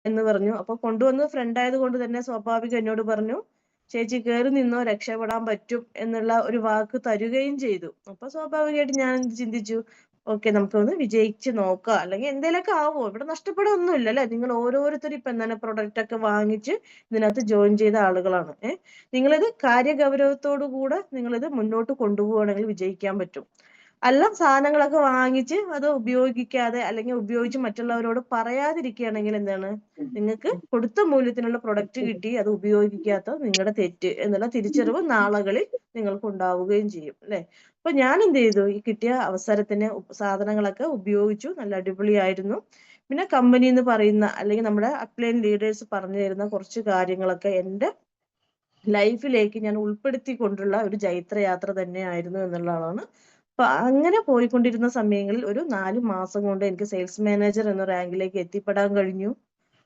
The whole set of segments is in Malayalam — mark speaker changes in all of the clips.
Speaker 1: എന്ന് പറഞ്ഞു. അപ്പൊ കൊണ്ടുവന്ന് ഫ്രണ്ട് ആയത് കൊണ്ട് തന്നെ സ്വാഭാവികം എന്നോട് പറഞ്ഞു, ചേച്ചി കയറി നിന്നോ, രക്ഷപ്പെടാൻ പറ്റും എന്നുള്ള ഒരു വാക്ക് തരുകയും ചെയ്തു. അപ്പൊ സ്വാഭാവികമായിട്ട് ഞാൻ ചിന്തിച്ചു, ഓക്കെ നമുക്കൊന്ന് വിജയിച്ച് നോക്കാം, അല്ലെങ്കിൽ എന്തെങ്കിലുമൊക്കെ ആവോ, ഇവിടെ നഷ്ടപ്പെടൊന്നുമില്ല അല്ലെ. നിങ്ങൾ ഓരോരുത്തരും ഇപ്പൊ എന്താണ് പ്രൊഡക്റ്റ് ഒക്കെ വാങ്ങിച്ച് ഇതിനകത്ത് ജോയിൻ ചെയ്ത ആളുകളാണ്. നിങ്ങളിത് കാര്യഗൗരവത്തോടു കൂടെ നിങ്ങളിത് മുന്നോട്ട് കൊണ്ടുപോവുകയാണെങ്കിൽ വിജയിക്കാൻ പറ്റും. അല്ല സാധനങ്ങളൊക്കെ വാങ്ങിച്ച് അത് ഉപയോഗിക്കാതെ അല്ലെങ്കിൽ ഉപയോഗിച്ച് മറ്റുള്ളവരോട് പറയാതിരിക്കുകയാണെങ്കിൽ എന്താണ്, നിങ്ങൾക്ക് കൊടുത്ത മൂല്യത്തിനുള്ള പ്രൊഡക്റ്റ് കിട്ടി അത് ഉപയോഗിക്കാത്ത നിങ്ങളുടെ തെറ്റ് എന്നുള്ള തിരിച്ചറിവ് നാളുകളിൽ നിങ്ങൾക്ക് ഉണ്ടാവുകയും ചെയ്യും അല്ലെ. അപ്പൊ ഞാൻ എന്ത് ചെയ്തു, ഈ കിട്ടിയ അവസരത്തിന് സാധനങ്ങളൊക്കെ ഉപയോഗിച്ചു, നല്ല അടിപൊളിയായിരുന്നു. പിന്നെ കമ്പനി എന്ന് പറയുന്ന അല്ലെങ്കിൽ നമ്മുടെ അപ്ലൈൻ ലീഡേഴ്സ് പറഞ്ഞു തരുന്ന കുറച്ച് കാര്യങ്ങളൊക്കെ എൻ്റെ ലൈഫിലേക്ക് ഞാൻ ഉൾപ്പെടുത്തിക്കൊണ്ടുള്ള ഒരു ജൈത്രയാത്ര തന്നെയായിരുന്നു എന്നുള്ളതാണ്. അപ്പൊ അങ്ങനെ പോയിക്കൊണ്ടിരുന്ന സമയങ്ങളിൽ ഒരു 4 മാസം കൊണ്ട് എനിക്ക് സെയിൽസ് മാനേജർ എന്ന റാങ്കിലേക്ക് എത്തിപ്പെടാൻ കഴിഞ്ഞു.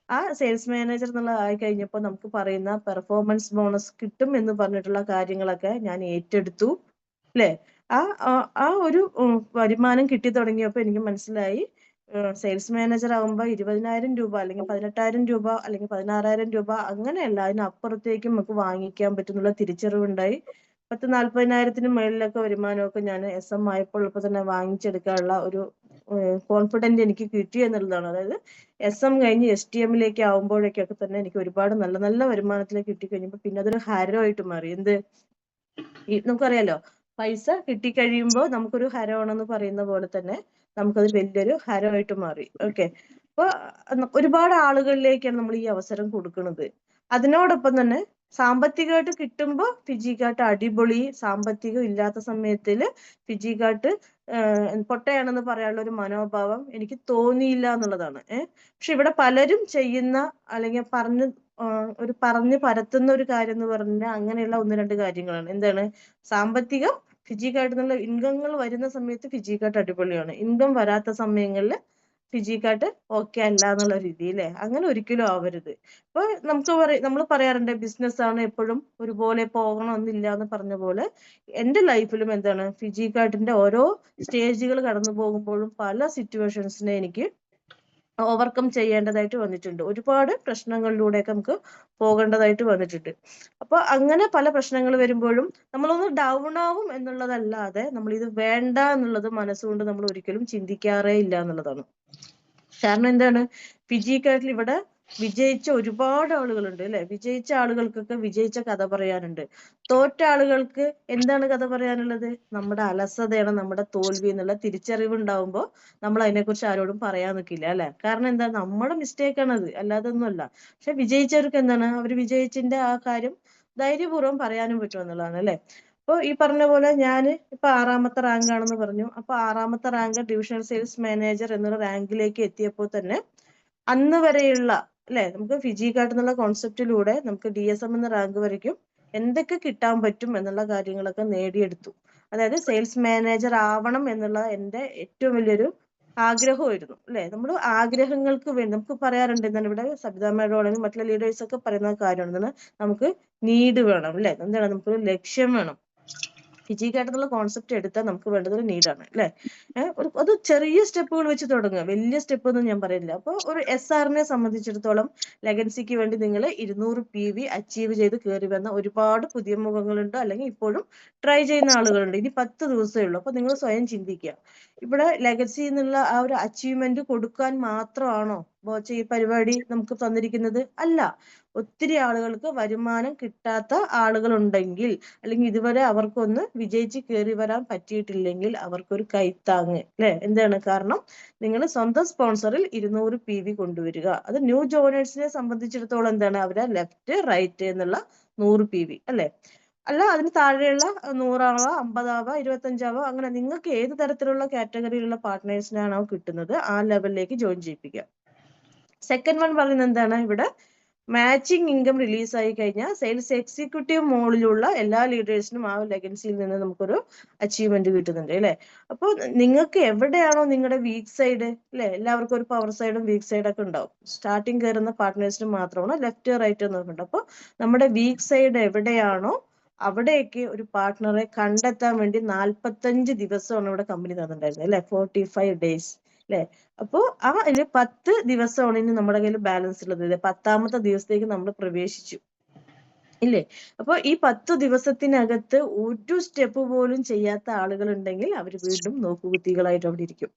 Speaker 1: ആ സെയിൽസ് മാനേജർ എന്നുള്ള ആയി കഴിഞ്ഞപ്പോൾ നമുക്ക് പറയുന്ന പെർഫോമൻസ് ബോണസ് കിട്ടും എന്ന് പറഞ്ഞിട്ടുള്ള കാര്യങ്ങളൊക്കെ ഞാൻ ഏറ്റെടുത്തു അല്ലെ. ആ ആ ഒരു വരുമാനം കിട്ടി തുടങ്ങിയപ്പോൾ എനിക്ക് മനസ്സിലായി, സെയിൽസ് മാനേജർ ആകുമ്പോൾ 20,000 രൂപ അല്ലെങ്കിൽ 18,000 രൂപ അല്ലെങ്കിൽ 16,000 രൂപ അങ്ങനെയല്ല, അതിനപ്പുറത്തേക്കും നമുക്ക് വാങ്ങിക്കാൻ പറ്റുന്നുള്ള തിരിച്ചറിവുണ്ടായി. 40,000-40,000 മുകളിലൊക്കെ വരുമാനമൊക്കെ ഞാൻ SM ആയപ്പോൾ ഇപ്പൊ തന്നെ വാങ്ങിച്ചെടുക്കാനുള്ള ഒരു കോൺഫിഡന്റ് എനിക്ക് കിട്ടി എന്നുള്ളതാണ്. അതായത് SM കഴിഞ്ഞ് STM ആവുമ്പോഴേക്കൊക്കെ തന്നെ എനിക്ക് ഒരുപാട് നല്ല നല്ല വരുമാനത്തിലേക്ക് കിട്ടിക്കഴിഞ്ഞപ്പോൾ പിന്നെ അതൊരു ഹരമായിട്ട് മാറി. എന്ത്, നമുക്കറിയാലോ, പൈസ കിട്ടിക്കഴിയുമ്പോൾ നമുക്കൊരു ഹരമാണെന്ന് പറയുന്ന പോലെ തന്നെ നമുക്കത് വലിയൊരു ഹരമായിട്ട് മാറി. ഓക്കെ, അപ്പൊ ഒരുപാട് ആളുകളിലേക്കാണ് നമ്മൾ ഈ അവസരം കൊടുക്കുന്നത്. അതിനോടൊപ്പം തന്നെ സാമ്പത്തികമായിട്ട് കിട്ടുമ്പോൾ ഫിജിക്കാട്ട് അടിപൊളി, സാമ്പത്തികം ഇല്ലാത്ത സമയത്തില് ഫിജിക്കാട്ട് പൊട്ടയാണെന്ന് പറയാനുള്ള ഒരു മനോഭാവം എനിക്ക് തോന്നിയില്ല എന്നുള്ളതാണ്. പക്ഷെ ഇവിടെ പലരും ചെയ്യുന്ന അല്ലെങ്കിൽ പറഞ്ഞു പരത്തുന്ന ഒരു കാര്യം എന്ന് പറഞ്ഞാൽ അങ്ങനെയുള്ള 1-2 കാര്യങ്ങളാണ്. എന്താണ്, സാമ്പത്തികം ഫിജിക്കാട്ട് എന്നുള്ള ഇൻകങ്ങൾ വരുന്ന സമയത്ത് ഫിജിക്കാട്ട് അടിപൊളിയാണ്, ഇൻകം വരാത്ത സമയങ്ങളിൽ ഫിജിക്കാട്ട് ഓക്കെ അല്ല എന്നുള്ള രീതിയിലെ അങ്ങനെ ഒരിക്കലും ആവരുത്. ഇപ്പൊ നമ്മൾ പറയാറുണ്ട് ബിസിനസ് ആണ് എപ്പോഴും ഒരുപോലെ പോകണമെന്നില്ല എന്ന് പറഞ്ഞ പോലെ എന്റെ ലൈഫിലും എന്താണ്, ഫിജിക്കാട്ടിന്റെ ഓരോ സ്റ്റേജുകൾ കടന്നു പോകുമ്പോഴും പല സിറ്റുവേഷൻസിനെ എനിക്ക് ഓവർകം ചെയ്യേണ്ടതായിട്ട് വന്നിട്ടുണ്ട്. ഒരുപാട് പ്രശ്നങ്ങളിലൂടെയൊക്കെ നമുക്ക് പോകേണ്ടതായിട്ട് വന്നിട്ടുണ്ട്. അപ്പൊ അങ്ങനെ പല പ്രശ്നങ്ങൾ വരുമ്പോഴും നമ്മളൊന്ന് ഡൗൺ ആവും എന്നുള്ളതല്ലാതെ നമ്മൾ ഇത് വേണ്ട എന്നുള്ളത് മനസ്സുകൊണ്ട് നമ്മൾ ഒരിക്കലും ചിന്തിക്കാറേ ഇല്ല എന്നുള്ളതാണ്. കാരണം എന്താണ്, ഫിജിക്കാട്ടിൽ ഇവിടെ വിജയിച്ച ഒരുപാട് ആളുകളുണ്ട് അല്ലെ. വിജയിച്ച ആളുകൾക്കൊക്കെ വിജയിച്ച കഥ പറയാനുണ്ട്. തോറ്റ ആളുകൾക്ക് എന്താണ് കഥ പറയാനുള്ളത്, നമ്മുടെ അലസതയാണ് നമ്മുടെ തോൽവി എന്നുള്ള തിരിച്ചറിവ് ഉണ്ടാവുമ്പോൾ നമ്മൾ അതിനെക്കുറിച്ച് ആരോടും പറയാൻ നിൽക്കില്ല അല്ലെ. കാരണം എന്താ, നമ്മുടെ മിസ്റ്റേക്ക് ആണത്, അല്ലാതെ ഒന്നുമല്ല. പക്ഷെ വിജയിച്ചവർക്ക് എന്താണ്, അവർ വിജയിച്ചിന്റെ ആ കാര്യം ധൈര്യപൂർവ്വം പറയാനും പറ്റും എന്നുള്ളതാണ് അല്ലെ. അപ്പൊ ഈ പറഞ്ഞ പോലെ ഞാൻ ഇപ്പൊ 6ാമത്തെ റാങ്ക് ആണെന്ന് പറഞ്ഞു. അപ്പൊ 6ാമത്തെ റാങ്ക് ഡിവിഷണൽ സെയിൽസ് മാനേജർ എന്നുള്ള റാങ്കിലേക്ക് എത്തിയപ്പോൾ തന്നെ അന്ന് വരെയുള്ള അല്ലെ, നമുക്ക് ഫിജിക്കാട്ട് എന്നുള്ള കോൺസെപ്റ്റിലൂടെ നമുക്ക് DSM എന്ന റാങ്ക് വരയ്ക്കും എന്തൊക്കെ കിട്ടാൻ പറ്റും എന്നുള്ള കാര്യങ്ങളൊക്കെ നേടിയെടുത്തു. അതായത് സെയിൽസ് മാനേജർ ആവണം എന്നുള്ള എൻ്റെ ഏറ്റവും വലിയൊരു ആഗ്രഹമായിരുന്നു അല്ലെ. നമ്മൾ ആഗ്രഹങ്ങൾക്ക് വേണ്ടി നമുക്ക് പറയാറുണ്ട് എന്താണ്, ഇവിടെ സബിത മേഡം ആണെങ്കിലും മറ്റുള്ള ലീഡേഴ്സ് ഒക്കെ പറയുന്ന കാര്യമാണ്, നമുക്ക് നീഡ് വേണം അല്ലെ. എന്താണ്, നമുക്കൊരു ലക്ഷ്യം വേണം. ഫിജിക്കാട്ട് എന്നുള്ള കോൺസെപ്റ്റ് എടുത്താൽ നമുക്ക് വേണ്ടത് ഒരു നീഡാണ് അല്ലെ. അത് ചെറിയ സ്റ്റെപ്പുകൾ വെച്ച് തുടങ്ങുക, വലിയ സ്റ്റെപ്പ് ഒന്നും ഞാൻ പറയുന്നില്ല. അപ്പോൾ ഒരു SRനെ സംബന്ധിച്ചിടത്തോളം ലെഗൻസിക്ക് വേണ്ടി നിങ്ങൾ 200 PV അച്ചീവ് ചെയ്ത് കയറി വന്ന ഒരുപാട് പുതിയ മുഖങ്ങളുണ്ട്, അല്ലെങ്കിൽ ഇപ്പോഴും ട്രൈ ചെയ്യുന്ന ആളുകളുണ്ട്. ഇനി 10 ദിവസമേ ഉള്ളൂ. അപ്പൊ നിങ്ങൾ സ്വയം ചിന്തിക്കുക, ഇവിടെ ലെഗസി എന്നുള്ള ആ ഒരു അച്ചീവ്മെന്റ് കൊടുക്കാൻ മാത്രമാണോ ബോച്ച ഈ പരിപാടി നമുക്ക് തന്നിരിക്കുന്നത്? അല്ല. ഒത്തിരി ആളുകൾക്ക് വരുമാനം കിട്ടാത്ത ആളുകളുണ്ടെങ്കിൽ അല്ലെങ്കിൽ ഇതുവരെ അവർക്കൊന്ന് വിജയിച്ച് കയറി വരാൻ പറ്റിയിട്ടില്ലെങ്കിൽ അവർക്കൊരു കൈത്താങ്ങ് അല്ലെ. എന്താണ് കാരണം, നിങ്ങൾ സ്വന്തം സ്പോൺസറിൽ 200 PV കൊണ്ടുവരിക. അത് ന്യൂ ജോയിനേഴ്സിനെ സംബന്ധിച്ചിടത്തോളം എന്താണ്, അവരെ ലെഫ്റ്റ് റൈറ്റ് എന്നുള്ള 100 PV അല്ലെ. അല്ല അതിന് താഴെയുള്ള 100 ആവാം, 50 ആവാം, 25 ആവാം, അങ്ങനെ നിങ്ങൾക്ക് ഏത് തരത്തിലുള്ള കാറ്റഗറിയിലുള്ള പാർട്ട്നേഴ്സിനാണോ കിട്ടുന്നത് ആ ലെവലിലേക്ക് ജോയിൻ ചെയ്യിപ്പിക്കുക. സെക്കൻഡ് വൺ പറയുന്നത് എന്താണ്, ഇവിടെ മാച്ചിങ് ഇൻകം റിലീസ് ആയി കഴിഞ്ഞാൽ സെയിൽസ് എക്സിക്യൂട്ടീവ് മോളിലുള്ള എല്ലാ ലീഡേഴ്സിനും ആ ലെഗൻസിയിൽ നിന്ന് നമുക്കൊരു അച്ചീവ്മെന്റ് കിട്ടുന്നുണ്ട് അല്ലെ. അപ്പോൾ നിങ്ങൾക്ക് എവിടെയാണോ നിങ്ങളുടെ വീക്ക് സൈഡ് അല്ലെ, എല്ലാവർക്കും ഒരു പവർ സൈഡും വീക്ക് സൈഡും ഒക്കെ ഉണ്ടാവും. സ്റ്റാർട്ടിങ് കയറുന്ന പാർട്ട്നേഴ്സിന് മാത്രമാണ് ലെഫ്റ്റ് റൈറ്റ് നോക്കുന്നുണ്ട്. അപ്പോൾ നമ്മുടെ വീക്ക് സൈഡ് എവിടെയാണോ അവിടേക്ക് ഒരു പാർട്ട്ണറെ കണ്ടെത്താൻ വേണ്ടി 45 ദിവസമാണ് ഇവിടെ കമ്പനി തന്നിട്ടുണ്ടായിരുന്നത് അല്ലെ, 45 days. അല്ലെ? അപ്പോ ആ 10 ദിവസമാണ് ഇനി നമ്മുടെ കയ്യിൽ ബാലൻസ് ഉള്ളത്. 10ാമത്തെ ദിവസത്തേക്ക് നമ്മൾ പ്രവേശിച്ചു ഇല്ലേ? അപ്പൊ ഈ 10 ദിവസത്തിനകത്ത് ഒരു സ്റ്റെപ്പ് പോലും ചെയ്യാത്ത ആളുകൾ ഉണ്ടെങ്കിൽ അവർ വീണ്ടും നോക്കുകുത്തികളായിട്ട് അവിടെ ഇരിക്കും.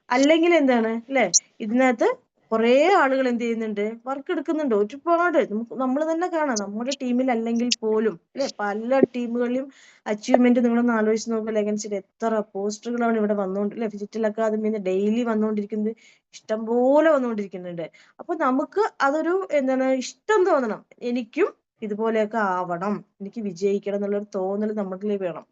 Speaker 1: അല്ലെങ്കിൽ എന്താണ് അല്ലെ? ഇതിനകത്ത് കുറെ ആളുകൾ എന്ത് ചെയ്യുന്നുണ്ട്, വർക്ക് എടുക്കുന്നുണ്ട് ഒരുപാട്. നമ്മൾ തന്നെ കാണാം, നമ്മുടെ ടീമിൽ അല്ലെങ്കിൽ പോലും അല്ലെ, പല ടീമുകളിലും അച്ചീവ്മെന്റ് നിങ്ങളൊന്ന് ആലോചിച്ച് നോക്കുക. ലെഗൻസിൽ എത്ര പോസ്റ്ററുകളാണ് ഇവിടെ വന്നുകൊണ്ട് അല്ലെ, ഡിജിറ്റൽ അക്കാദമിന്ന് ഡെയിലി വന്നുകൊണ്ടിരിക്കുന്നത്, ഇഷ്ടംപോലെ വന്നുകൊണ്ടിരിക്കുന്നുണ്ട്. അപ്പൊ നമുക്ക് അതൊരു എന്താണ് ഇഷ്ടം തോന്നണം, എനിക്കും ഇതുപോലെയൊക്കെ ആവണം, എനിക്ക് വിജയിക്കണം എന്നുള്ളൊരു തോന്നൽ നമ്മളിൽ വേണം.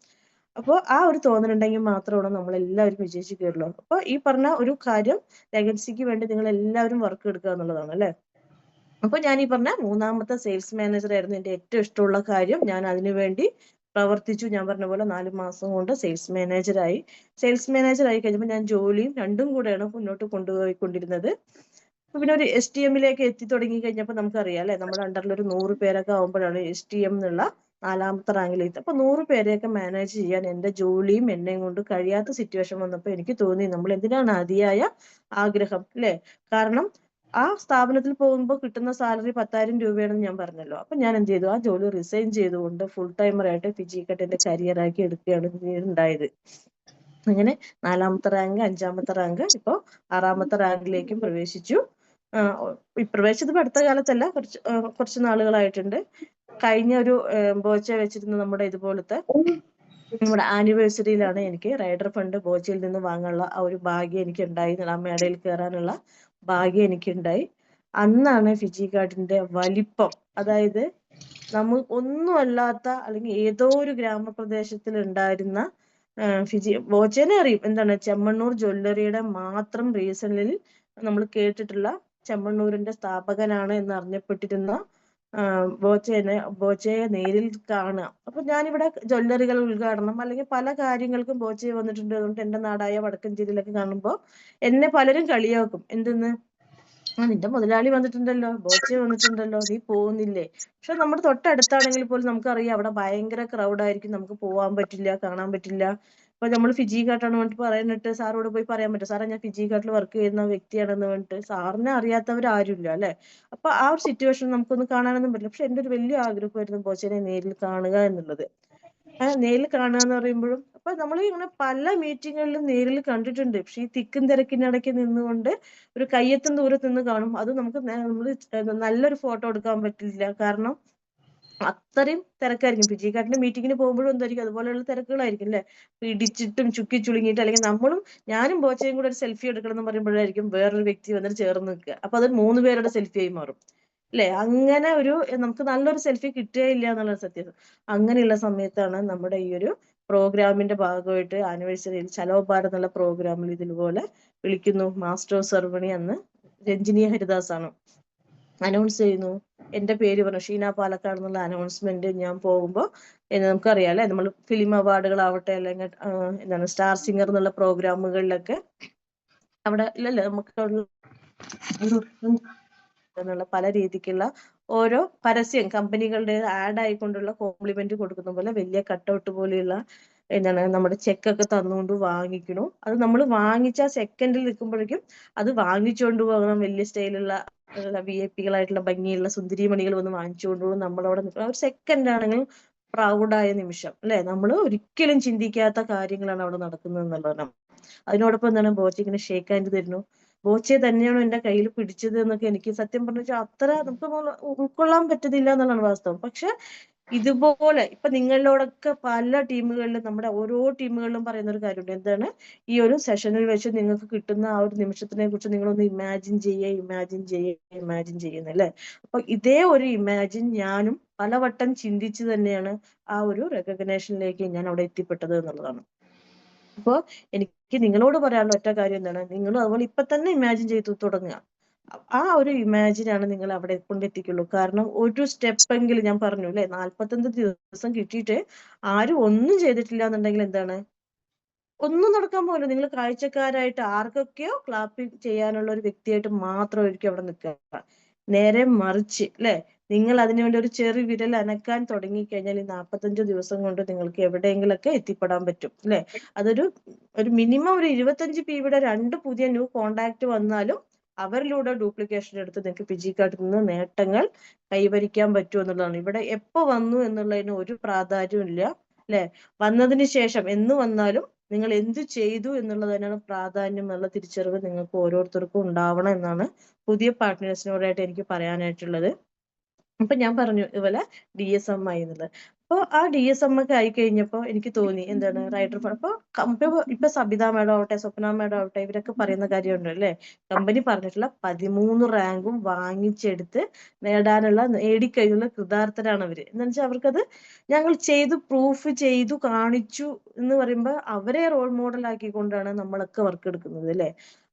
Speaker 1: അപ്പോൾ ആ ഒരു തോന്നലുണ്ടെങ്കിൽ മാത്രമാണ് നമ്മൾ എല്ലാവരും വിജയിച്ച് കയറുള്ളൂ. അപ്പൊ ഈ പറഞ്ഞ ഒരു കാര്യം ലെഗൻസിക്ക് വേണ്ടി നിങ്ങൾ എല്ലാവരും വർക്ക് എടുക്കുക എന്നുള്ളതാണ് അല്ലെ. അപ്പൊ ഞാൻ ഈ പറഞ്ഞ 3ാമത്തെ സെയിൽസ് മാനേജർ ആയിരുന്നു എന്റെ ഏറ്റവും ഇഷ്ടമുള്ള കാര്യം. ഞാൻ അതിനുവേണ്ടി പ്രവർത്തിച്ചു. ഞാൻ പറഞ്ഞ പോലെ 4 മാസം കൊണ്ട് സെയിൽസ് മാനേജർ ആയി കഴിഞ്ഞപ്പോൾ ഞാൻ ജോലിയും രണ്ടും കൂടെയാണ് മുന്നോട്ട് കൊണ്ടുപോയിക്കൊണ്ടിരുന്നത്. പിന്നെ ഒരു STMലേക്ക് എത്തി തുടങ്ങി കഴിഞ്ഞപ്പോൾ നമുക്കറിയാം അല്ലെ, നമ്മുടെ അണ്ടറിൽ ഒരു 100 പേരൊക്കെ ആവുമ്പോഴാണ് STM എന്നുള്ള 4ാമത്തെ റാങ്കിലേക്ക്. അപ്പൊ 100 പേരെയൊക്കെ മാനേജ് ചെയ്യാൻ എന്റെ ജോലിയും എന്നെയും കൊണ്ട് കഴിയാത്ത സിറ്റുവേഷൻ വന്നപ്പോൾ എനിക്ക് തോന്നി, നമ്മൾ എന്തിനാണ് അതിയായ ആഗ്രഹം അല്ലെ? കാരണം ആ സ്ഥാപനത്തിൽ പോകുമ്പോൾ കിട്ടുന്ന സാലറി 10,000 രൂപയാണെന്ന് ഞാൻ പറഞ്ഞല്ലോ. അപ്പൊ ഞാൻ എന്ത് ചെയ്തു, ആ ജോലി റിസൈൻ ചെയ്തുകൊണ്ട് ഫുൾ ടൈമറായിട്ട് ഫിജിക്കട്ടിന്റെ കരിയർ ആക്കി എടുക്കുകയാണ് ഉണ്ടായത്. അങ്ങനെ 4ാമത്തെ റാങ്ക്, 5ാമത്തെ റാങ്ക്, ഇപ്പൊ 6ാമത്തെ റാങ്കിലേക്കും പ്രവേശിച്ചു. പ്രവേശിച്ചത് അടുത്ത കാലത്തല്ല, കുറച്ച് നാളുകളായിട്ടുണ്ട്. കഴിഞ്ഞ ഒരു ബോച്ച വെച്ചിരുന്ന നമ്മുടെ ഇതുപോലത്തെ നമ്മുടെ ആനിവേഴ്സറിയിലാണ് എനിക്ക് റൈഡർ ഫണ്ട് ബോച്ചയിൽ നിന്ന് വാങ്ങാനുള്ള ആ ഒരു ഭാഗ്യം എനിക്ക് ഉണ്ടായി, ആ മേടയിൽ കയറാനുള്ള ഭാഗ്യം എനിക്കുണ്ടായി. അന്നാണ് ഫിജി കാർഡിന്റെ വലിപ്പം, അതായത് നമ്മൾ ഒന്നും അല്ലാത്ത അല്ലെങ്കിൽ ഏതോ ഒരു ഗ്രാമപ്രദേശത്തിൽ ഉണ്ടായിരുന്ന ബോച്ചേനെ അറിയും എന്താണ്, ചെമ്മണ്ണൂർ ജ്വല്ലറിയുടെ മാത്രം റീസണിൽ നമ്മൾ കേട്ടിട്ടുള്ള ചെമ്മണ്ണൂരിന്റെ സ്ഥാപകനാണ് എന്ന് അറിഞ്ഞപ്പെട്ടിരുന്ന ബോച്ചയെ നേരിൽ കാണുക. അപ്പൊ ഞാനിവിടെ ജ്വല്ലറികൾ ഉദ്ഘാടനം അല്ലെങ്കിൽ പല കാര്യങ്ങൾക്കും ബോച്ചയെ വന്നിട്ടുണ്ട്. അതുകൊണ്ട് എന്റെ നാടായ വടക്കഞ്ചേരിയിലൊക്കെ കാണുമ്പോൾ എന്നെ പലരും കളിയാക്കും. എന്തെന്ന്, നിന്റെ മുതലാളി വന്നിട്ടുണ്ടല്ലോ, ബോച്ചെ വന്നിട്ടുണ്ടല്ലോ, നീ പോകുന്നില്ലേ? പക്ഷെ നമ്മുടെ തൊട്ടടുത്താണെങ്കിൽ പോലും നമുക്കറിയാം അവിടെ ഭയങ്കര ക്രൗഡായിരിക്കും, നമുക്ക് പോകാൻ പറ്റില്ല, കാണാൻ പറ്റില്ല. ഇപ്പൊ നമ്മൾ ഫിജി കാർട്ടാണ് പറഞ്ഞിട്ട് പറയുന്നിട്ട് സാറോട് പോയി പറയാൻ പറ്റും, സാറേ ഞാൻ ഫിജി കാർട്ടിൽ വർക്ക് ചെയ്യുന്ന വ്യക്തിയാണെന്ന് പറഞ്ഞിട്ട്? സാറിനെ അറിയാത്തവർ ആരുമില്ല അല്ലെ. അപ്പൊ ആ ഒരു സിറ്റുവേഷൻ നമുക്കൊന്നും കാണാനൊന്നും പറ്റില്ല. പക്ഷെ എന്റെ ഒരു വലിയ ആഗ്രഹമായിരുന്നു ബോച്ചനെ നേരിൽ കാണുക എന്നുള്ളത്. നേരിൽ കാണുക എന്ന് പറയുമ്പോഴും അപ്പൊ നമ്മൾ ഇങ്ങനെ പല മീറ്റിങ്ങുകളിലും നേരിൽ കണ്ടിട്ടുണ്ട്. പക്ഷെ ഈ തിക്കും തിരക്കിനിടയ്ക്ക് നിന്നുകൊണ്ട് ഒരു കയ്യെത്തും ദൂരത്ത് നിന്ന് കാണും, അത് നമുക്ക് നല്ലൊരു ഫോട്ടോ എടുക്കാൻ പറ്റില്ല. കാരണം അത്രയും തിരക്കായിരിക്കും. ഫിജി കാർട്ടിന്റെ മീറ്റിങ്ങിന് പോകുമ്പോഴും എന്തായിരിക്കും, അതുപോലെയുള്ള തിരക്കുകളായിരിക്കും അല്ലെ. ഇടിച്ചിട്ടും ചുക്കി ചുളുങ്ങിയിട്ട്, അല്ലെങ്കിൽ ഞാനും ബോച്ചയും കൂടെ ഒരു സെൽഫി എടുക്കണം എന്ന് പറയുമ്പോഴായിരിക്കും വേറൊരു വ്യക്തി വന്നിട്ട് ചേർന്ന് നിൽക്കുക. അപ്പൊ അത് 3 പേരുടെ സെൽഫി ആയി മാറും അല്ലെ. അങ്ങനെ ഒരു നമുക്ക് നല്ലൊരു സെൽഫി കിട്ടുകയില്ല എന്നുള്ള സത്യം. അങ്ങനെയുള്ള സമയത്താണ് നമ്മുടെ ഈ ഒരു പ്രോഗ്രാമിന്റെ ഭാഗമായിട്ട് ആനിവേഴ്സറിയിൽ ചലോ ഭാരത് എന്നുള്ള പ്രോഗ്രാമിൽ ഇതുപോലെ വിളിക്കുന്നു. മാസ്റ്റർ ഓഫ് സെറമണി അന്ന് രഞ്ജിനി ഹരിദാസ് ആണ് അനൗൺസ് ചെയ്യുന്നു. എന്റെ പേര് പറഞ്ഞു ഷീന പാലക്കാട് എന്നുള്ള അനൗൺസ്മെന്റ് ഞാൻ പോകുമ്പോൾ നമുക്കറിയാം അല്ലെ, നമ്മൾ ഫിലിം അവാർഡുകളാവട്ടെ അല്ലെങ്കിൽ എന്താണ് സ്റ്റാർ സിംഗർ എന്നുള്ള പ്രോഗ്രാമുകളിലൊക്കെ അവിടെ ഇല്ലല്ലേ, നമുക്ക് എന്നുള്ള പല രീതിക്കുള്ള ഓരോ പരസ്യം കമ്പനികളുടെ ആഡ് ആയിക്കൊണ്ടുള്ള കോംപ്ലിമെന്റ് കൊടുക്കുന്ന പോലെ വലിയ കട്ടൗട്ട് പോലെയുള്ള എന്താണ് നമ്മുടെ ചെക്കൊക്കെ തന്നുകൊണ്ട് വാങ്ങിക്കണു. അത് നമ്മൾ വാങ്ങിച്ച സെക്കൻഡിൽ നിൽക്കുമ്പോഴേക്കും അത് വാങ്ങിച്ചുകൊണ്ട് പോകണം. വലിയ സ്റ്റൈലുള്ള VIP കളായിട്ടുള്ള ഭംഗിയുള്ള സുന്ദരിമണികൾ വന്ന് വാങ്ങിച്ചുകൊണ്ട് പോകും. നമ്മളവിടെ നിൽക്കണം. ഒരു സെക്കൻഡ് ആണെങ്കിലും പ്രൗഡായ നിമിഷം അല്ലെ. നമ്മൾ ഒരിക്കലും ചിന്തിക്കാത്ത കാര്യങ്ങളാണ് അവിടെ നടക്കുന്നത് എന്നുള്ളതാണ്. അതിനോടൊപ്പം എന്താണ് ബോച്ച ഇങ്ങനെ ഷേക്ക് ഹാൻഡ് തരുന്നു. ബോച്ചെ തന്നെയാണോ എന്റെ കയ്യിൽ പിടിച്ചത് എന്നൊക്കെ എനിക്ക് സത്യം പറഞ്ഞാൽ അത്ര നമുക്ക് ഉൾക്കൊള്ളാൻ പറ്റുന്നില്ല എന്നുള്ളതാണ് വാസ്തവം. പക്ഷെ ഇതുപോലെ ഇപ്പൊ നിങ്ങളിലോടൊക്കെ പല ടീമുകളിലും നമ്മുടെ ഓരോ ടീമുകളിലും പറയുന്ന ഒരു കാര്യമുണ്ട്. എന്താണ്, ഈ ഒരു സെഷനിൽ വെച്ച് നിങ്ങൾക്ക് കിട്ടുന്ന ആ ഒരു നിമിഷത്തിനെ കുറിച്ച് നിങ്ങളൊന്ന് ഇമാജിൻ ചെയ്യുന്നല്ലേ. അപ്പൊ ഇതേ ഒരു ഇമാജിൻ ഞാനും പലവട്ടം ചിന്തിച്ച് തന്നെയാണ് ആ ഒരു റെക്കഗ്നേഷനിലേക്ക് ഞാൻ അവിടെ എത്തിപ്പെട്ടത് എന്നുള്ളതാണ്. അപ്പൊ എനിക്ക് നിങ്ങളോട് പറയാനുള്ള ഒറ്റ കാര്യം എന്താണ്, നിങ്ങൾ അതുപോലെ ഇപ്പൊ തന്നെ ഇമാജിൻ ചെയ്തു തുടങ്ങുക. ആ ഒരു ഇമാജിനാണ് നിങ്ങൾ അവിടെ കൊണ്ടെത്തിക്കുള്ളൂ. കാരണം ഒരു സ്റ്റെപ്പെങ്കിലും ഞാൻ പറഞ്ഞു അല്ലെ, 45 ദിവസം കിട്ടിയിട്ട് ആരും ഒന്നും ചെയ്തിട്ടില്ല എന്നുണ്ടെങ്കിൽ എന്താണ്, ഒന്നും നടക്കാൻ പോകില്ല. നിങ്ങൾ കാഴ്ചക്കാരായിട്ട് ആർക്കൊക്കെയോ ക്ലാപ്പ് ചെയ്യാനുള്ള ഒരു വ്യക്തിയായിട്ട് മാത്രമായിരിക്കും അവിടെ നിൽക്കുക. നേരെ മറിച്ച് അല്ലെ, നിങ്ങൾ അതിനുവേണ്ടി ഒരു ചെറു വിരൽ അനക്കാൻ തുടങ്ങിക്കഴിഞ്ഞാൽ ഈ 45 ദിവസം കൊണ്ട് നിങ്ങൾക്ക് എവിടെയെങ്കിലൊക്കെ എത്തിപ്പെടാൻ പറ്റും അല്ലെ. ഒരു മിനിമം ഒരു 25 PVയുടെ 2 പുതിയ ന്യൂ കോണ്ടാക്ട് വന്നാലും അവരിലൂടെ ഡ്യൂപ്ലിക്കേഷൻ എടുത്ത് നിങ്ങൾക്ക് ഫിജി കാർഡിൽ നിന്ന് നേട്ടങ്ങൾ കൈവരിക്കാൻ പറ്റും എന്നുള്ളതാണ്. ഇവിടെ എപ്പോ വന്നു എന്നുള്ളതിന് ഒരു പ്രാധാന്യവും ഇല്ല അല്ലെ. വന്നതിന് ശേഷം എന്ന് വന്നാലും നിങ്ങൾ എന്ത് ചെയ്തു എന്നുള്ളത് തന്നെയാണ് പ്രാധാന്യം എന്നുള്ള തിരിച്ചറിവ് നിങ്ങൾക്ക് ഓരോരുത്തർക്കും ഉണ്ടാവണം എന്നാണ് പുതിയ പാർട്ട്നേഴ്സിനോടായിട്ട് എനിക്ക് പറയാനായിട്ടുള്ളത്. അപ്പൊ ഞാൻ പറഞ്ഞു ഇതുപോലെ DSM എന്നുള്ളത്. അപ്പൊ ആ DSM ഒക്കെ ആയി കഴിഞ്ഞപ്പോ എനിക്ക് തോന്നി എന്താണ് റൈറ്റർ. ഇപ്പൊ സബിത മേഡം ആവട്ടെ, സ്വപ്ന മേഡം ആവട്ടെ, ഇവരൊക്കെ പറയുന്ന കാര്യമുണ്ട് അല്ലെ. കമ്പനി പറഞ്ഞിട്ടുള്ള 13 റാങ്കും വാങ്ങിച്ചെടുത്ത് നേടിക്കഴിഞ്ഞുള്ള കൃതാർത്ഥരാണ് അവര്. എന്താ വെച്ചാൽ അവർക്കത് ഞങ്ങൾ ചെയ്തു പ്രൂഫ് ചെയ്തു കാണിച്ചു എന്ന് പറയുമ്പോ അവരെ റോൾ മോഡൽ ആക്കിക്കൊണ്ടാണ് നമ്മളൊക്കെ വർക്ക് എടുക്കുന്നത് അല്ലെ.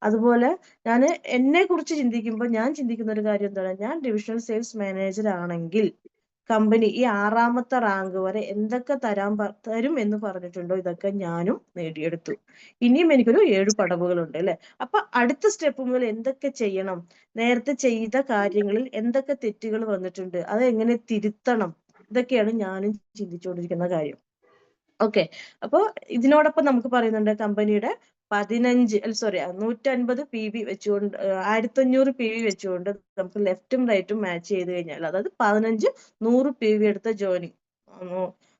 Speaker 1: അതുപോലെ ഞാൻ എന്നെ കുറിച്ച് ചിന്തിക്കുമ്പോൾ ഞാൻ ചിന്തിക്കുന്ന ഒരു കാര്യം എന്താണ്, ഞാൻ ഡിവിഷണൽ സെയിൽസ് മാനേജർ ആണെങ്കിൽ കമ്പനി ഈ 6ാമത്തെ റാങ്ക് വരെ എന്തൊക്കെ തരും എന്ന് പറഞ്ഞിട്ടുണ്ടോ ഇതൊക്കെ ഞാനും നേടിയെടുത്തു. ഇനിയും എനിക്കൊരു 7 പടവുകളുണ്ട് അല്ലെ. അപ്പൊ അടുത്ത സ്റ്റെപ്പ് മുതൽ എന്തൊക്കെ ചെയ്യണം, നേരത്തെ ചെയ്ത കാര്യങ്ങളിൽ എന്തൊക്കെ തെറ്റുകൾ വന്നിട്ടുണ്ട്, അത് എങ്ങനെ തിരുത്തണം, ഇതൊക്കെയാണ് ഞാനും ചിന്തിച്ചുകൊണ്ടിരിക്കുന്ന കാര്യം. ഓക്കെ. അപ്പൊ ഇതിനോടൊപ്പം നമുക്ക് പറയുന്നുണ്ട് കമ്പനിയുടെ 150 PV വെച്ചുകൊണ്ട് 1500 PV വെച്ചുകൊണ്ട് നമുക്ക് ലെഫ്റ്റും റൈറ്റും മാച്ച് ചെയ്ത് കഴിഞ്ഞാൽ, അതായത് 15 100 PV എടുത്ത ജോയിനിങ്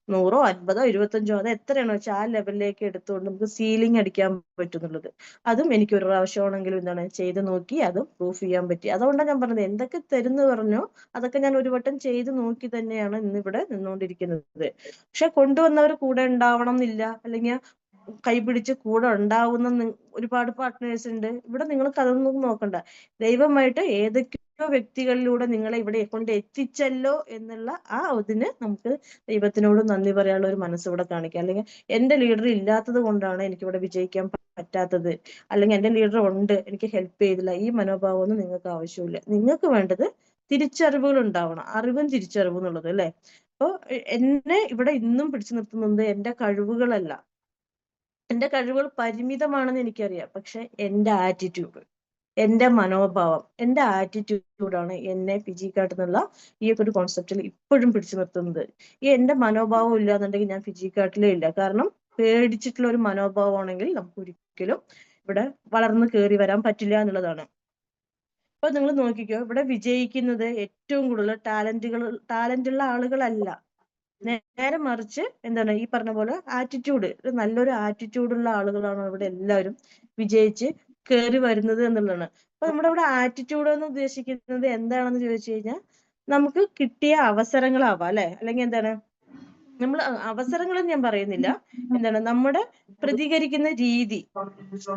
Speaker 1: 100 50 25 അത് എത്രയാണോ വെച്ചാൽ ആ ലെവലിലേക്ക് എടുത്തുകൊണ്ട് നമുക്ക് സീലിംഗ് അടിക്കാൻ പറ്റുന്നുള്ളത്. അതും എനിക്ക് ഒരു പ്രാവശ്യമാണെങ്കിലും എന്താണ് ചെയ്ത് നോക്കി അതും പ്രൂഫ് ചെയ്യാൻ പറ്റി. അതുകൊണ്ടാണ് ഞാൻ പറഞ്ഞത് എന്തൊക്കെ തരുന്നു പറഞ്ഞോ അതൊക്കെ ഞാൻ ഒരു വട്ടം ചെയ്ത് നോക്കി തന്നെയാണ് ഇന്നിവിടെ നിന്നുകൊണ്ടിരിക്കുന്നത്. പക്ഷെ കൊണ്ടുവന്നവർ കൂടെ ഉണ്ടാവണം എന്നില്ല, അല്ലെങ്കിൽ കൈപിടിച്ച് കൂടെ ഉണ്ടാവുന്ന ഒരുപാട് പാർട്ട്നേഴ്സ് ഉണ്ട് ഇവിടെ. നിങ്ങൾക്ക് അതൊന്നും നോക്കണ്ട. ദൈവമായിട്ട് ഏതൊക്കെയോ വ്യക്തികളിലൂടെ നിങ്ങളെ ഇവിടെ കൊണ്ട് എത്തിച്ചല്ലോ എന്നുള്ള ഇതിന് നമുക്ക് ദൈവത്തിനോട് നന്ദി പറയാനുള്ള ഒരു മനസ്സിവിടെ കാണിക്കാം. അല്ലെങ്കിൽ എന്റെ ലീഡർ ഇല്ലാത്തത് കൊണ്ടാണ് എനിക്കിവിടെ വിജയിക്കാൻ പറ്റാത്തത്, അല്ലെങ്കിൽ എന്റെ ലീഡർ ഉണ്ട് എനിക്ക് ഹെൽപ്പ് ചെയ്തില്ല, ഈ മനോഭാവമൊന്നും നിങ്ങൾക്ക് ആവശ്യമില്ല. നിങ്ങൾക്ക് വേണ്ടത് തിരിച്ചറിവുകൾ ഉണ്ടാവണം, അറിവും തിരിച്ചറിവും എന്നുള്ളത് അല്ലെ. അപ്പൊ എന്നെ ഇവിടെ ഇന്നും പിടിച്ചു നിർത്തുന്നത് എന്റെ കഴിവുകളല്ല. എന്റെ കഴിവുകൾ പരിമിതമാണെന്ന് എനിക്കറിയാം. പക്ഷെ എന്റെ ആറ്റിറ്റ്യൂഡ്, എന്റെ മനോഭാവം, എന്റെ ആറ്റിറ്റ്യൂഡാണ് എന്നെ ഫിജി കാർഡ് എന്നുള്ള ഈ ഒരു കോൺസെപ്റ്റിൽ ഇപ്പോഴും പിടിച്ചു നിർത്തുന്നത്. ഈ എന്റെ മനോഭാവം ഇല്ല എന്നുണ്ടെങ്കിൽ ഞാൻ ഫിജി കാർഡിലേ ഇല്ല. കാരണം പേടിച്ചിട്ടുള്ള ഒരു മനോഭാവമാണെങ്കിൽ നമുക്ക് ഒരിക്കലും ഇവിടെ വളർന്നു കയറി വരാൻ പറ്റില്ല എന്നുള്ളതാണ്. അപ്പൊ നിങ്ങൾ നോക്കിക്കോ, ഇവിടെ വിജയിക്കുന്നത് ഏറ്റവും കൂടുതൽ ടാലന്റുള്ള ആളുകളല്ല, നേരെ മറിച്ച് എന്താണ് ഈ പറഞ്ഞ പോലെ ആറ്റിറ്റ്യൂഡ്, നല്ലൊരു ആറ്റിറ്റ്യൂഡുള്ള ആളുകളാണ് ഇവിടെ എല്ലാവരും വിജയിച്ച് കയറി വരുന്നത് എന്നുള്ളതാണ്. അപ്പൊ നമ്മുടെ ഇവിടെ ആറ്റിറ്റ്യൂഡ് എന്ന് ഉദ്ദേശിക്കുന്നത് എന്താണെന്ന് ചോദിച്ചു കഴിഞ്ഞാൽ നമുക്ക് കിട്ടിയ അവസരങ്ങളാവാം അല്ലെ, അല്ലെങ്കിൽ എന്താണ് നമ്മൾ അവസരങ്ങളെന്ന് ഞാൻ പറയുന്നില്ല, എന്താണ് നമ്മുടെ പ്രതികരിക്കുന്ന രീതി,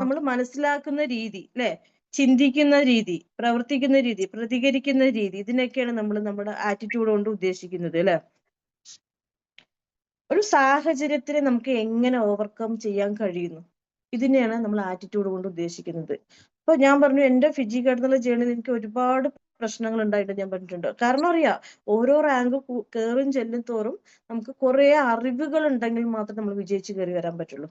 Speaker 1: നമ്മൾ മനസ്സിലാക്കുന്ന രീതി അല്ലെ, ചിന്തിക്കുന്ന രീതി, പ്രവർത്തിക്കുന്ന രീതി, പ്രതികരിക്കുന്ന രീതി, ഇതിനൊക്കെയാണ് നമ്മൾ നമ്മുടെ ആറ്റിറ്റ്യൂഡ് കൊണ്ട് ഉദ്ദേശിക്കുന്നത് അല്ലെ. ഒരു സാഹചര്യത്തിനെ നമുക്ക് എങ്ങനെ ഓവർകം ചെയ്യാൻ കഴിയുന്നു, ഇതിനെയാണ് നമ്മൾ ആറ്റിറ്റ്യൂഡ് കൊണ്ട് ഉദ്ദേശിക്കുന്നത്. അപ്പൊ ഞാൻ പറഞ്ഞു എന്റെ ഫിജി കാർഡ് എന്നുള്ള ജേണിയിൽ എനിക്ക് ഒരുപാട് പ്രശ്നങ്ങൾ ഉണ്ടായിട്ട് ഞാൻ പറഞ്ഞിട്ടുണ്ട്. കാരണം അറിയാം, ഓരോ റാങ്ക് കയറും ചെല്ലും തോറും നമുക്ക് കുറെ അറിവുകൾ ഉണ്ടെങ്കിൽ മാത്രമേ നമ്മൾ വിജയിച്ച് കയറി വരാൻ പറ്റുള്ളൂ.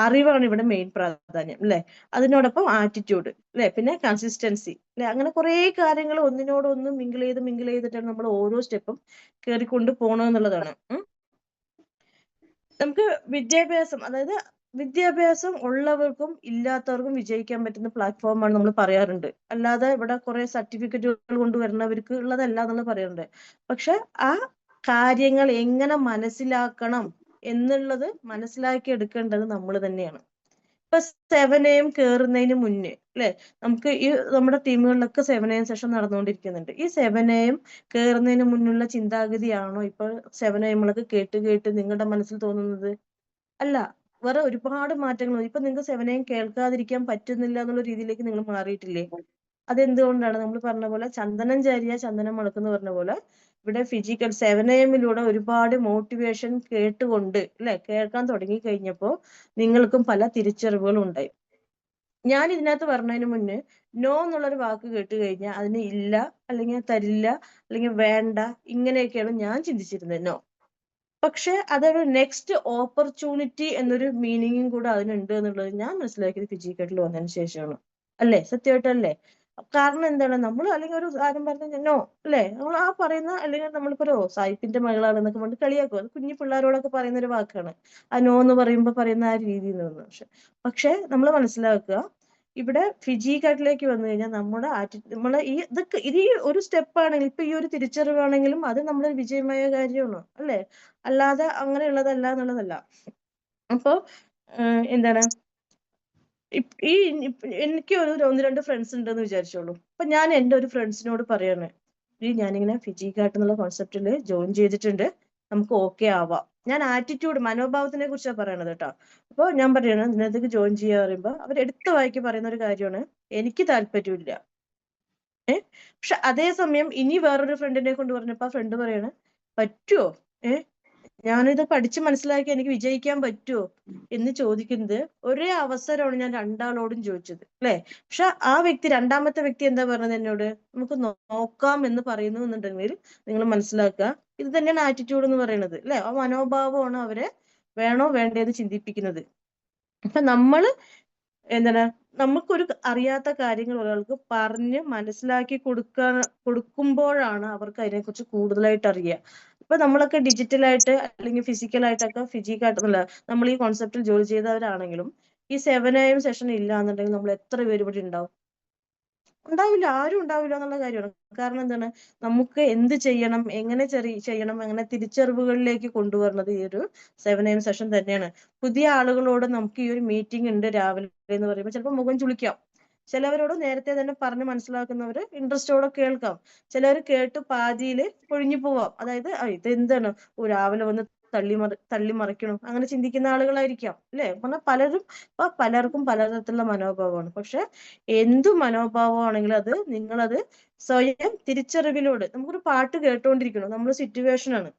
Speaker 1: അറിവാണ് ഇവിടെ മെയിൻ പ്രാധാന്യം അല്ലെ. അതിനോടൊപ്പം ആറ്റിറ്റ്യൂഡ് അല്ലെ, പിന്നെ കൺസിസ്റ്റൻസി അല്ലെ, അങ്ങനെ കുറെ കാര്യങ്ങൾ ഒന്നിനോടൊന്ന് മിങ്കിൾ ചെയ്തിട്ടാണ് നമ്മൾ ഓരോ സ്റ്റെപ്പും കയറിക്കൊണ്ട് പോകണമെന്നുള്ളതാണ്. നമുക്ക് വിദ്യാഭ്യാസം, അതായത് വിദ്യാഭ്യാസം ഉള്ളവർക്കും ഇല്ലാത്തവർക്കും വിജയിക്കാൻ പറ്റുന്ന പ്ലാറ്റ്ഫോമാണ് നമ്മൾ പറയാറുണ്ട്. അല്ലാതെ ഇവിടെ കുറെ സർട്ടിഫിക്കറ്റുകൾ കൊണ്ടുവരുന്നവർക്ക് ഉള്ളതല്ല നമ്മൾ പറയാറുണ്ട്. പക്ഷെ ആ കാര്യങ്ങൾ എങ്ങനെ മനസ്സിലാക്കണം എന്നുള്ളത് മനസ്സിലാക്കി എടുക്കേണ്ടത് നമ്മൾ തന്നെയാണ്. ഇപ്പൊ 7am കയറുന്നതിന് മുന്നേ അല്ലെ, നമുക്ക് ഈ നമ്മുടെ ടീമുകളിലൊക്കെ 7am സെഷൻ നടന്നുകൊണ്ടിരിക്കുന്നുണ്ട്. ഈ 7am കയറുന്നതിന് മുന്നുള്ള ചിന്താഗതിയാണോ ഇപ്പൊ 7am കേട്ട് നിങ്ങളുടെ മനസ്സിൽ തോന്നുന്നത്? അല്ല, വേറെ ഒരുപാട് മാറ്റങ്ങൾ. ഇപ്പൊ നിങ്ങൾക്ക് 7am കേൾക്കാതിരിക്കാൻ പറ്റുന്നില്ല എന്നുള്ള രീതിയിലേക്ക് നിങ്ങൾ മാറിയിട്ടില്ലേ? അതെന്തുകൊണ്ടാണ്? നമ്മൾ പറഞ്ഞ പോലെ ചന്ദനം ചാരിയ ചന്ദനം മണക്കുന്ന പറഞ്ഞ പോലെ ഇവിടെ ഫിജിക്കൽ 7amലൂടെ ഒരുപാട് മോട്ടിവേഷൻ കേട്ടുകൊണ്ട് അല്ലെ, കേൾക്കാൻ തുടങ്ങി കഴിഞ്ഞപ്പോ നിങ്ങൾക്കും പല തിരിച്ചറിവുകളും ഉണ്ടായി. ഞാൻ ഇതിനകത്ത് പറഞ്ഞതിന് മുന്നേ നോ എന്നുള്ളൊരു വാക്ക് കേട്ട് കഴിഞ്ഞാൽ അതിന് ഇല്ല, അല്ലെങ്കിൽ തരില്ല, അല്ലെങ്കിൽ വേണ്ട, ഇങ്ങനെയൊക്കെയാണ് ഞാൻ ചിന്തിച്ചിരുന്നത് നോ. പക്ഷെ അതൊരു നെക്സ്റ്റ് ഓപ്പർച്യൂണിറ്റി എന്നൊരു മീനിങ്ങും കൂടെ അതിനുണ്ട് എന്നുള്ളത് ഞാൻ മനസ്സിലാക്കിയത് ഫിജി കാർഡിൽ വന്നതിന് ശേഷമാണ്. അല്ലേ? സത്യമായിട്ടല്ലേ? കാരണം എന്താണ്, നമ്മൾ അല്ലെങ്കിൽ ഒരു കാര്യം പറഞ്ഞ നോ അല്ലേ, നമ്മൾ ആ പറയുന്ന, അല്ലെങ്കിൽ നമ്മളിപ്പോ ഒരു സായിപ്പിന്റെ മകളാണെന്നൊക്കെ പറഞ്ഞിട്ട് കളിയാക്കും. അത് കുഞ്ഞു പിള്ളേരോടൊക്കെ പറയുന്ന ഒരു വാക്കാണ് ആ നോ എന്ന് പറയുമ്പോൾ പറയുന്ന ആ രീതിയിൽ നിന്ന്. പക്ഷെ നമ്മൾ മനസ്സിലാക്കുക, ഇവിടെ ഫിജി കാട്ടിലേക്ക് വന്നു കഴിഞ്ഞാൽ നമ്മുടെ നമ്മളെ ഇതൊക്കെ ഈ ഒരു സ്റ്റെപ്പാണെങ്കിൽ, ഇപ്പൊ ഈ ഒരു തിരിച്ചറിവാണെങ്കിലും അത് നമ്മുടെ വിജയമായ കാര്യമാണ് അല്ലേ, അല്ലാതെ അങ്ങനെയുള്ളതല്ല എന്നുള്ളതല്ല. അപ്പൊ എന്താണ്, ഈ എനിക്ക് ഒന്ന് രണ്ട് ഫ്രണ്ട്സ് ഉണ്ടെന്ന് വിചാരിച്ചോളൂ. അപ്പൊ ഞാൻ എൻ്റെ ഒരു ഫ്രണ്ട്സിനോട് പറയാണ്, ഈ ഞാനിങ്ങനെ ഫിജി കാട്ട് എന്നുള്ള കോൺസെപ്റ്റിൽ ജോയിൻ ചെയ്തിട്ടുണ്ട്, നമുക്ക് ഓക്കെ ആവാം. ഞാൻ ആറ്റിറ്റ്യൂഡ്, മനോഭാവത്തിനെ കുറിച്ചാണ് പറയണത് കേട്ടോ. അപ്പോൾ ഞാൻ പറയണത് ഇതിനകത്തേക്ക് ജോയിൻ ചെയ്യാ പറയുമ്പോൾ അവർ എടുത്ത വായിക്ക് പറയുന്ന ഒരു കാര്യമാണ്, എനിക്ക് താല്പര്യമില്ല. പക്ഷെ അതേസമയം ഇനി വേറൊരു ഫ്രണ്ടിനെ കൊണ്ട് പറഞ്ഞപ്പോ ആ ഫ്രണ്ട് പറയാണ്, പറ്റുമോ, ഞാനിത് പഠിച്ച് മനസ്സിലാക്കി എനിക്ക് വിജയിക്കാൻ പറ്റുമോ എന്ന് ചോദിക്കുന്നത് ഒരേ അവസരമാണ് ഞാൻ രണ്ടാളോടും ചോദിച്ചത് അല്ലെ. പക്ഷെ ആ വ്യക്തി, രണ്ടാമത്തെ വ്യക്തി എന്താ പറഞ്ഞത് എന്നോട്, നമുക്ക് നോക്കാം എന്ന് പറയുന്നു എന്നുണ്ടെങ്കിൽ നിങ്ങൾ മനസ്സിലാക്കുക, ഇത് തന്നെയാണ് ആറ്റിറ്റ്യൂഡ് എന്ന് പറയുന്നത് അല്ലെ. ആ മനോഭാവമാണ് അവരെ വേണോ വേണ്ടേന്ന് ചിന്തിപ്പിക്കുന്നത്. അപ്പൊ നമ്മള് എന്താണ്, നമുക്കൊരു അറിയാത്ത കാര്യങ്ങൾ ഒരാൾക്ക് പറഞ്ഞ് മനസ്സിലാക്കി കൊടുക്കുമ്പോഴാണ് അവർക്ക് അതിനെക്കുറിച്ച് കൂടുതലായിട്ട് അറിയുക. ഇപ്പൊ നമ്മളൊക്കെ ഡിജിറ്റലായിട്ട് അല്ലെങ്കിൽ ഫിസിക്കലായിട്ടൊക്കെ ഫിജിക്കായിട്ടൊന്നുമില്ല, നമ്മൾ ഈ കോൺസെപ്റ്റിൽ ജോലി ചെയ്തവരാണെങ്കിലും ഈ 7 AM സെഷൻ ഇല്ല എന്നുണ്ടെങ്കിൽ നമ്മൾ എത്ര പേര് ഇവിടെ ഉണ്ടാവും? ഉണ്ടാവില്ല, ആരും ഉണ്ടാവില്ല എന്നുള്ള കാര്യമാണ്. കാരണം എന്താണ്, നമുക്ക് എന്ത് ചെയ്യണം, എങ്ങനെ ചെയ്യണം, അങ്ങനെ തിരിച്ചറിവുകളിലേക്ക് കൊണ്ടുവരുന്നത് ഈ ഒരു 7 AM സെഷൻ തന്നെയാണ്. പുതിയ ആളുകളോട് നമുക്ക് ഈ ഒരു മീറ്റിംഗ് ഉണ്ട് രാവിലെ എന്ന് പറയുമ്പോൾ ചിലപ്പോൾ മുഖം ചുളിക്കാം. ചിലവരോട് നേരത്തെ തന്നെ പറഞ്ഞ് മനസ്സിലാക്കുന്നവര് ഇൻട്രസ്റ്റോടെ കേൾക്കാം. ചിലർ കേട്ട് പാതിയില് പൊഴിഞ്ഞു പോവാം. അതായത് ഇത് എന്താണ്, രാവിലെ വന്ന് തള്ളി മറിക്കണം, അങ്ങനെ ചിന്തിക്കുന്ന ആളുകളായിരിക്കാം അല്ലെ. പറഞ്ഞാൽ പലർക്കും പലതരത്തിലുള്ള മനോഭാവമാണ്. പക്ഷെ എന്തു മനോഭാവമാണെങ്കിലും അത് നിങ്ങളത് സ്വയം തിരിച്ചറിവിലൂടെ, നമുക്കൊരു പാട്ട് കേട്ടോണ്ടിരിക്കണം, നമ്മുടെ സിറ്റുവേഷൻ ആണ്.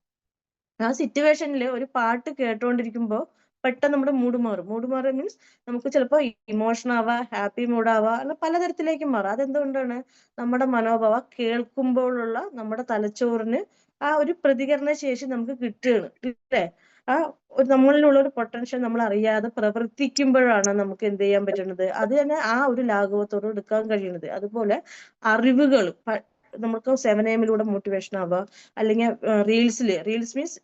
Speaker 1: ആ സിറ്റുവേഷനിൽ ഒരു പാട്ട് കേട്ടോണ്ടിരിക്കുമ്പോൾ പെട്ടെന്ന് നമ്മുടെ മൂഡ് മാറുക മീൻസ് നമുക്ക് ചിലപ്പോൾ ഇമോഷൻ ആവാം, ഹാപ്പി മൂഡ് ആവാം, അല്ല പലതരത്തിലേക്കും മാറാം. അതെന്തുകൊണ്ടാണ്, നമ്മുടെ മനോഭാവം കേൾക്കുമ്പോഴുള്ള നമ്മുടെ തലച്ചോറിന് ആ ഒരു പ്രതികരണ ശേഷി നമുക്ക് കിട്ടുകയാണ് അല്ലേ. ആ നമ്മളിലുള്ള ഒരു പൊട്ടൻഷ്യൽ നമ്മൾ അറിയാതെ പ്രവർത്തിക്കുമ്പോഴാണ് നമുക്ക് എന്ത് ചെയ്യാൻ പറ്റുന്നത്, അത് തന്നെ ആ ഒരു ലാഘവത്തോട് എടുക്കാൻ കഴിയുന്നത്. അതുപോലെ അറിവുകൾ നമുക്ക് 7 AM മോട്ടിവേഷൻ ആവാം, അല്ലെങ്കിൽ റീൽസ് മീൻസ്